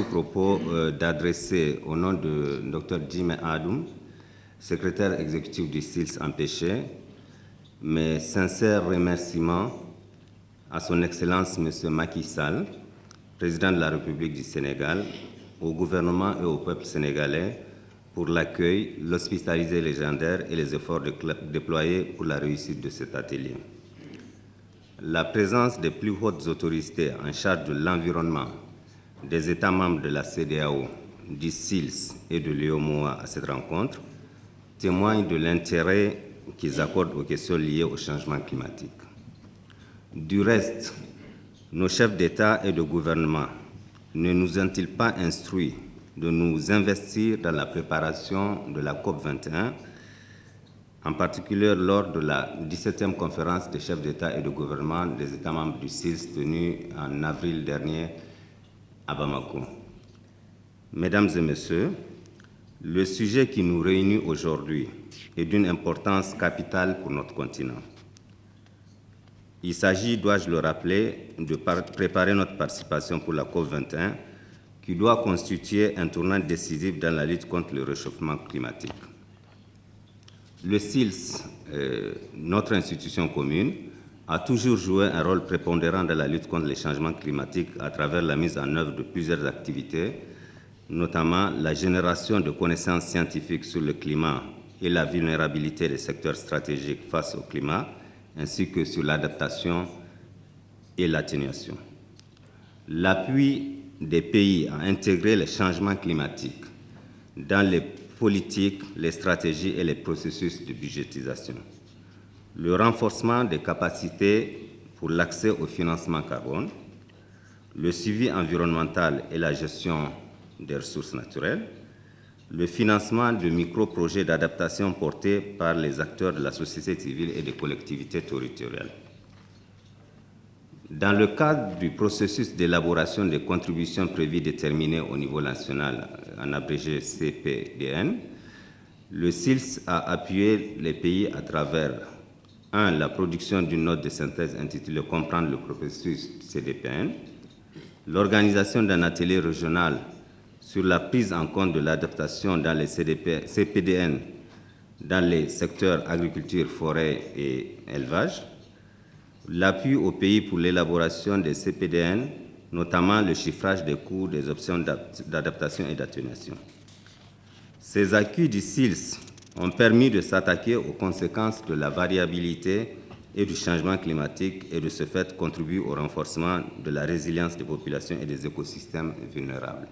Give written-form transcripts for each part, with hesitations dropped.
propos d'adresser au nom de Dr Jimé Adoum, secrétaire exécutif du SILS empêché, mes sincères remerciements à son Excellence M. Macky Sall, président de la République du Sénégal, au gouvernement et au peuple sénégalais pour l'accueil, l'hospitalité légendaire et les efforts déployés pour la réussite de cet atelier. La présence des plus hautes autorités en charge de l'environnement, des États membres de la CEDEAO, du SILS et de l'UEMOA à cette rencontre témoigne de l'intérêt qu'ils accordent aux questions liées au changement climatique. Du reste, nos chefs d'État et de gouvernement ne nous ont-ils pas instruits de nous investir dans la préparation de la COP21, en particulier lors de la 17e conférence des chefs d'État et de gouvernement des États membres du SILS tenue en avril dernier à Bamako. Mesdames et messieurs, le sujet qui nous réunit aujourd'hui est d'une importance capitale pour notre continent. Il s'agit, dois-je le rappeler, de préparer notre participation pour la COP21, qui doit constituer un tournant décisif dans la lutte contre le réchauffement climatique. Le SILS, notre institution commune, a toujours joué un rôle prépondérant dans la lutte contre les changements climatiques à travers la mise en œuvre de plusieurs activités, notamment la génération de connaissances scientifiques sur le climat et la vulnérabilité des secteurs stratégiques face au climat, ainsi que sur l'adaptation et l'atténuation. L'appui des pays à intégrer les changements climatiques dans les politiques, les stratégies et les processus de budgétisation. Le renforcement des capacités pour l'accès au financement carbone, le suivi environnemental et la gestion des ressources naturelles, le financement de micro-projets d'adaptation portés par les acteurs de la société civile et des collectivités territoriales. Dans le cadre du processus d'élaboration des contributions prévues déterminées au niveau national, en abrégé CPDN, le SILS a appuyé les pays à travers 1. La production d'une note de synthèse intitulée « Comprendre le processus CDPN », l'organisation d'un atelier régional sur la prise en compte de l'adaptation dans les CPDN dans les secteurs agriculture, forêt et élevage, l'appui aux pays pour l'élaboration des CPDN, notamment le chiffrage des coûts des options d'adaptation et d'atténuation. Ces acquis du SILS ont permis de s'attaquer aux conséquences de la variabilité et du changement climatique et de ce fait contribuer au renforcement de la résilience des populations et des écosystèmes vulnérables.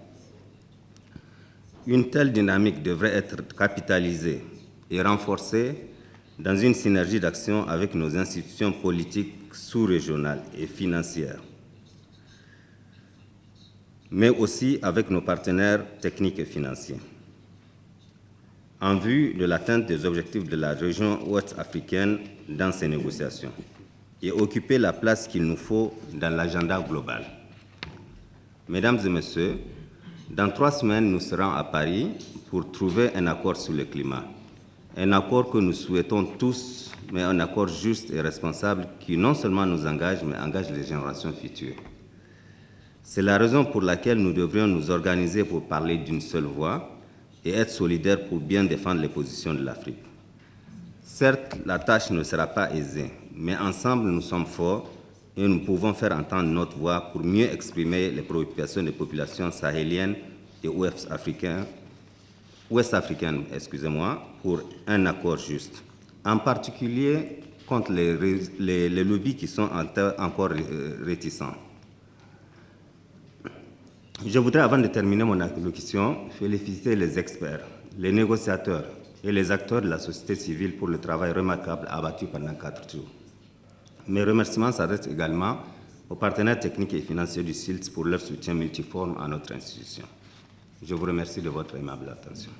Une telle dynamique devrait être capitalisée et renforcée dans une synergie d'action avec nos institutions politiques sous-régionales et financières, mais aussi avec nos partenaires techniques et financiers, en vue de l'atteinte des objectifs de la région ouest-africaine dans ces négociations et occuper la place qu'il nous faut dans l'agenda global. Mesdames et messieurs, dans 3 semaines, nous serons à Paris pour trouver un accord sur le climat. Un accord que nous souhaitons tous, mais un accord juste et responsable qui non seulement nous engage, mais engage les générations futures. C'est la raison pour laquelle nous devrions nous organiser pour parler d'une seule voix et être solidaires pour bien défendre les positions de l'Afrique. Certes, la tâche ne sera pas aisée, mais ensemble, nous sommes forts et nous pouvons faire entendre notre voix pour mieux exprimer les préoccupations des populations sahéliennes et ouest-africaines, pour un accord juste, en particulier contre les lobbies qui sont encore réticents. Je voudrais, avant de terminer mon allocution, féliciter les experts, les négociateurs et les acteurs de la société civile pour le travail remarquable abattu pendant 4 jours. Mes remerciements s'adressent également aux partenaires techniques et financiers du SILS pour leur soutien multiforme à notre institution. Je vous remercie de votre aimable attention.